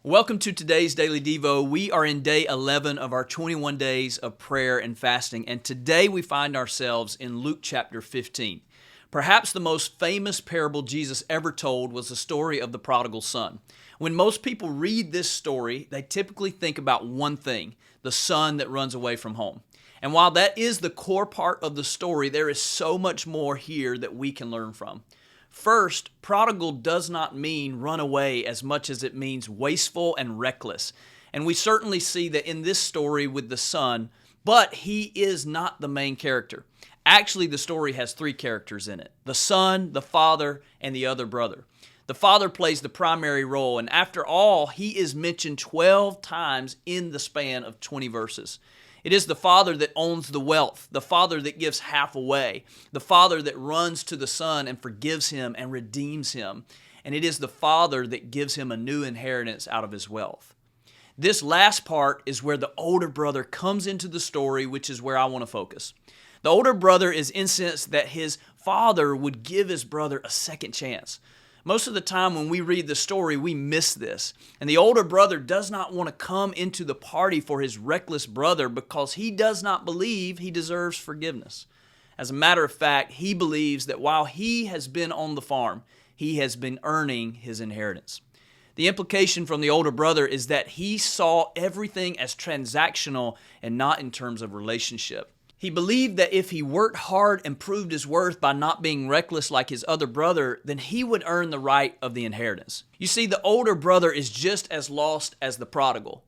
Welcome to today's Daily Devo. We are in day 11 of our 21 days of prayer and fasting, and today we find ourselves in Luke chapter 15. Perhaps the most famous parable Jesus ever told was the story of the prodigal son. When most people read this story, they typically think about one thing, the son that runs away from home. And while that is the core part of the story, there is so much more here that we can learn from. First, prodigal does not mean run away as much as it means wasteful and reckless. And we certainly see that in this story with the son, but he is not the main character. Actually, the story has three characters in it: the son, the father, and the other brother. The father plays the primary role, and after all, he is mentioned 12 times in the span of 20 verses. It is the father that owns the wealth, the father that gives half away, the father that runs to the son and forgives him and redeems him, and it is the father that gives him a new inheritance out of his wealth. This last part is where the older brother comes into the story, which is where I want to focus. The older brother is incensed that his father would give his brother a second chance. Most of the time when we read the story, we miss this. And the older brother does not want to come into the party for his reckless brother because he does not believe he deserves forgiveness. As a matter of fact, he believes that while he has been on the farm, he has been earning his inheritance. The implication from the older brother is that he saw everything as transactional and not in terms of relationship. He believed that if he worked hard and proved his worth by not being reckless like his other brother, then he would earn the right of the inheritance. You see, the older brother is just as lost as the prodigal.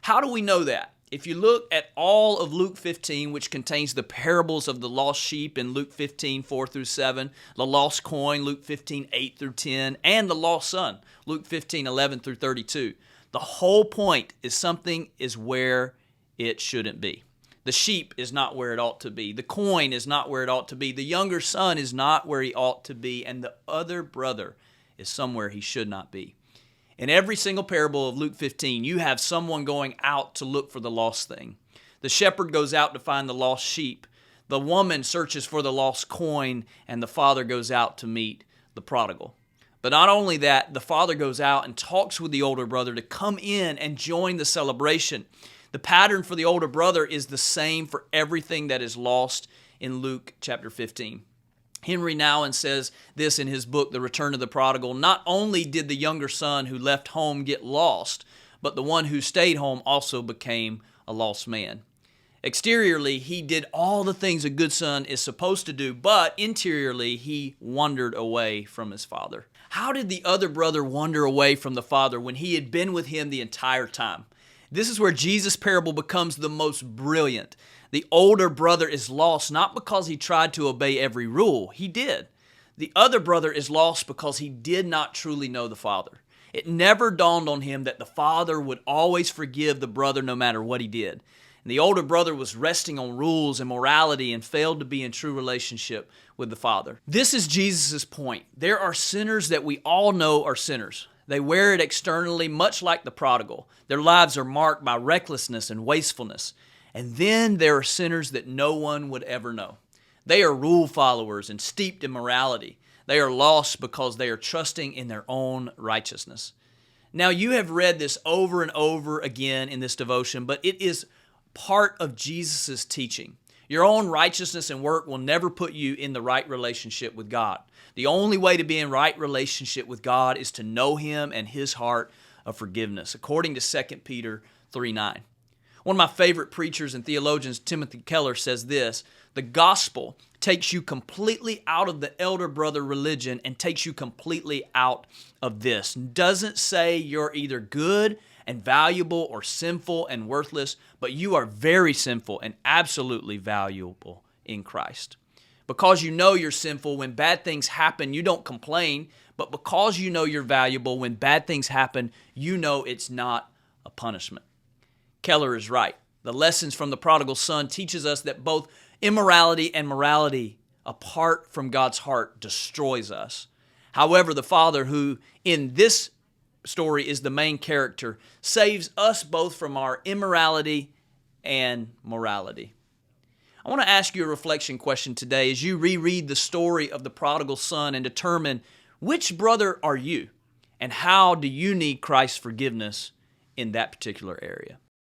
How do we know that? If you look at all of Luke 15, which contains the parables of the lost sheep in Luke 15, 4 through 7, the lost coin, Luke 15, 8 through 10, and the lost son, Luke 15, 11 through 32, the whole point is something is where it shouldn't be. The sheep is not where it ought to be. The coin is not where it ought to be. The younger son is not where he ought to be. And the other brother is somewhere he should not be. In every single parable of Luke 15, you have someone going out to look for the lost thing. The shepherd goes out to find the lost sheep. The woman searches for the lost coin, and the father goes out to meet the prodigal. But not only that, the father goes out and talks with the older brother to come in and join the celebration. The pattern for the older brother is the same for everything that is lost in Luke chapter 15. Henry Nouwen says this in his book, The Return of the Prodigal: not only did the younger son who left home get lost, but the one who stayed home also became a lost man. Exteriorly, he did all the things a good son is supposed to do, but interiorly, he wandered away from his father. How did the other brother wander away from the father when he had been with him the entire time? This is where Jesus' parable becomes the most brilliant. The older brother is lost not because he tried to obey every rule. He did. The other brother is lost because he did not truly know the father. It never dawned on him that the father would always forgive the brother no matter what he did. And the older brother was resting on rules and morality and failed to be in true relationship with the father. This is Jesus' point. There are sinners that we all know are sinners. They wear it externally, much like the prodigal. Their lives are marked by recklessness and wastefulness. And then there are sinners that no one would ever know. They are rule followers and steeped in morality. They are lost because they are trusting in their own righteousness. Now, you have read this over and over again in this devotion, but it is part of Jesus' teaching. Your own righteousness and work will never put you in the right relationship with God. The only way to be in right relationship with God is to know Him and His heart of forgiveness, according to 2 Peter 3:9. One of my favorite preachers and theologians, Timothy Keller, says this: the gospel takes you completely out of the elder brother religion and takes you completely out of this. Doesn't say you're either good and valuable or sinful and worthless, but you are very sinful and absolutely valuable in Christ. Because you know you're sinful, when bad things happen, you don't complain, but because you know you're valuable, when bad things happen, you know it's not a punishment. Keller is right. The lessons from the prodigal son teaches us that both immorality and morality apart from God's heart destroys us. However, the father, who in this story is the main character, saves us both from our immorality and morality. I want to ask you a reflection question today as you reread the story of the prodigal son and determine which brother are you and how do you need Christ's forgiveness in that particular area.